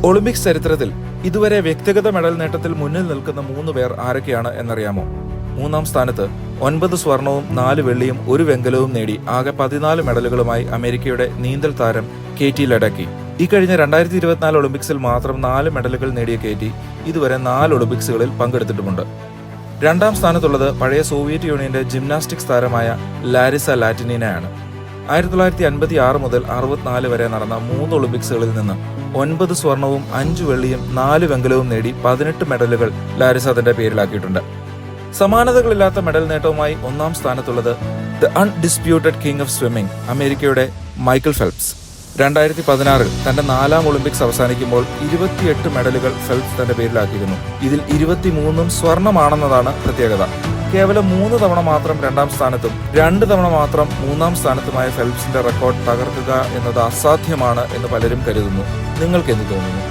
Olympics ചരിത്രത്തിൽ ഇതുവരെ വ്യക്തിഗത മെഡൽ നേട്ടത്തിൽ മുന്നിൽ നിൽക്കുന്ന 3 പേർ ആരൊക്കെയാണ് എന്നറിയാമോ? 3-ാം സ്ഥാനത്ത് 9 സ്വർണവും 4 വെള്ളിയും 1 വെങ്കലവും നേടി ആകെ 14 മെഡലുകളുമായി അമേരിക്കയുടെ നീന്തൽ താരം കേറ്റി ലെഡക്കി. ഈ കഴിഞ്ഞ 2024 ഒളിമ്പിക്സിൽ മാത്രം 4 മെഡലുകൾ നേടിയ കേറ്റി ഇതുവരെ 4 ഒളിമ്പിക്സുകളിൽ പങ്കെടുത്തിട്ടുമുണ്ട്. 2-ാം സ്ഥാനത്തുള്ളത് പഴയ സോവിയറ്റ് യൂണിയന്റെ ജിംനാസ്റ്റിക്സ് താരമായ ലാരിസ ലാറ്റിനിനയാണ്. 1956 മുതൽ 64 വരെ നടന്ന 3 ഒളിമ്പിക്സുകളിൽ നിന്ന് 9 സ്വർണവും 5 വെള്ളിയും 4 വെങ്കലവും നേടി 18 മെഡലുകൾ ലാരിസ തന്റെ പേരിലാക്കിയിട്ടുണ്ട്. സമാനതകളില്ലാത്ത മെഡൽ നേട്ടവുമായി 1-ാം സ്ഥാനത്തുള്ളത് the undisputed king of swimming അമേരിക്കയുടെ മൈക്കൽ ഫെൽപ്സ്. 2016 തന്റെ 4-ാം ഒളിമ്പിക്സ് അവസാനിക്കുമ്പോൾ 28 മെഡലുകൾ ഫെൽപ്സ് തന്റെ പേരിലാക്കിയിരുന്നു. ഇതിൽ 23 സ്വർണമാണെന്നതാണ് പ്രത്യേകത. കേവലം 3 തവണ മാത്രം 2-ാം സ്ഥാനത്തും 2 തവണ മാത്രം 3-ാം സ്ഥാനത്തുമായ ഫെൽപ്സിന്റെ റെക്കോർഡ് തകർക്കുക എന്നത് അസാധ്യമാണ് എന്ന് പലരും കരുതുന്നു. നിങ്ങൾക്ക് എന്ത് തോന്നുന്നു?